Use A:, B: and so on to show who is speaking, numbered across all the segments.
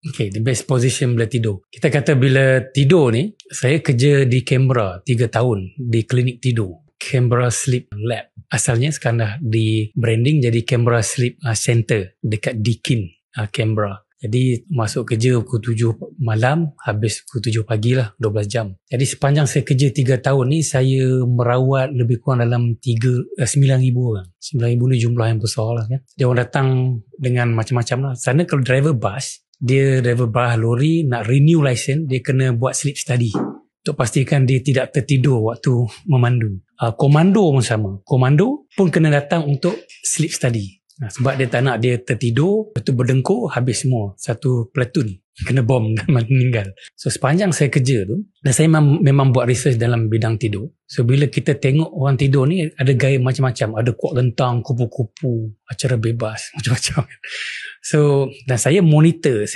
A: Okay, the best position bila tidur. Kita kata bila tidur ni, saya kerja di Canberra 3 tahun di klinik tidur. Canberra Sleep Lab. Asalnya sekarang dah di branding jadi Canberra Sleep Center dekat Deakin, Canberra. Jadi masuk kerja pukul 7 malam, habis pukul 7 pagi lah, 12 jam. Jadi sepanjang saya kerja 3 tahun ni, saya merawat lebih kurang dalam 9,000 orang. 9,000 ni jumlah yang besar lah kan. Dia orang datang dengan macam-macam lah. Sana kalau driver bus, dia driver bus lori nak renew license, dia kena buat sleep study untuk pastikan dia tidak tertidur waktu memandu. Komando pun sama. Komando pun kena datang untuk sleep study. Sebab dia tak nak dia tertidur, lepas tu berdengkur, habis semua. Satu platoon kena bom dan meninggal. So sepanjang saya kerja tu, dan saya memang buat research dalam bidang tidur. So bila kita tengok orang tidur ni, ada gaya macam-macam. Ada kuat lentang, kupu-kupu, acara bebas, macam-macam. So, dan saya monitor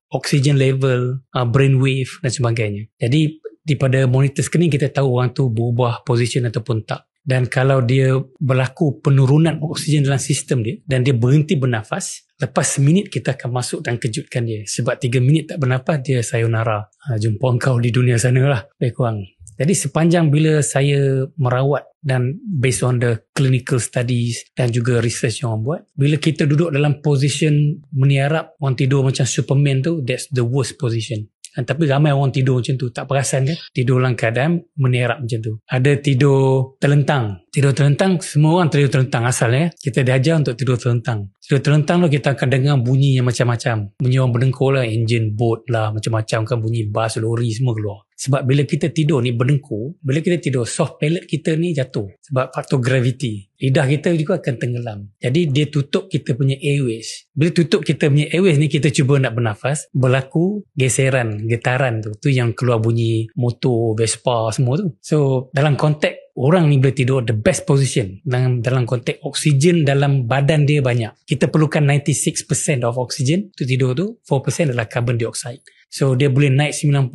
A: oxygen level, brain wave dan sebagainya. Jadi daripada monitor screen kita tahu orang tu berubah position ataupun tak. Dan kalau dia berlaku penurunan oksigen dalam sistem dia dan dia berhenti bernafas, lepas seminit kita akan masuk dan kejutkan dia. Sebab 3 minit tak bernafas, dia sayonara. Jumpa engkau di dunia sana lah. Lebih kurang. Jadi sepanjang bila saya merawat dan based on the clinical studies dan juga research yang orang buat, bila kita duduk dalam position meniarap, orang tidur macam Superman tu, that's the worst position. Tapi ramai orang tidur macam tu, tak perasan kan? Tidur dalam keadaan meniarap macam tu. Ada tidur terlentang. Tidur terlentang, semua orang tidur terlentang asalnya. Kita diajar untuk tidur terlentang. Tidur terlentang tu kita akan dengar bunyi yang macam-macam. Bunyi orang berdengkur lah, engine, boat lah, macam-macam kan, bunyi bas, lori semua keluar. Sebab bila kita tidur ni berdengkur, bila kita tidur, soft palate kita ni jatuh. Sebab faktor gravity. Lidah kita juga akan tenggelam. Jadi dia tutup kita punya airways. Bila tutup kita punya airways ni, kita cuba nak bernafas, berlaku geseran, getaran tu. Tu yang keluar bunyi motor, Vespa semua tu. So dalam konteks orang ni boleh tidur the best position dalam konteks oksigen dalam badan dia banyak. Kita perlukan 96% of oksigen untuk tidur tu, 4% adalah carbon dioxide. So dia boleh naik 90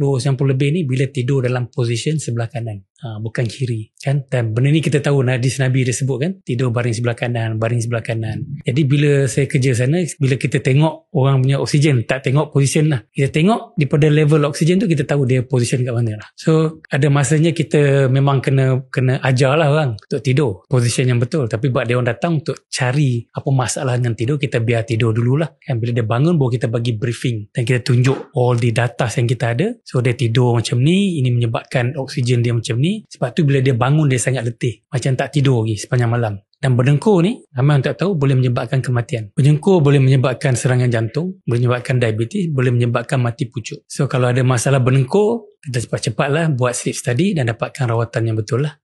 A: lebih ni bila tidur dalam position sebelah kanan, bukan kiri kan. Dan benda ni kita tahu hadis Nabi dia sebut kan, tidur baring sebelah kanan, baring sebelah kanan. Jadi bila saya kerja sana, bila kita tengok orang punya oksigen, tak tengok position lah, kita tengok daripada level oksigen tu kita tahu dia position kat mana lah. So ada masanya kita memang kena ajar lah orang untuk tidur position yang betul. Tapi buat dia orang datang untuk cari apa masalah dengan tidur, kita biar tidur dululah kan. Bila dia bangun baru kita bagi briefing dan kita tunjuk all di data yang kita ada. So dia tidur macam ni, ini menyebabkan oksigen dia macam ni. Sebab tu bila dia bangun dia sangat letih, macam tak tidur lagi sepanjang malam. Dan berdengkur ni, ramai orang tak tahu, boleh menyebabkan kematian. Berdengkur boleh menyebabkan serangan jantung, boleh menyebabkan diabetes, boleh menyebabkan mati pucuk. So kalau ada masalah berdengkur, kita cepat-cepatlah buat sleep study dan dapatkan rawatan yang betul lah.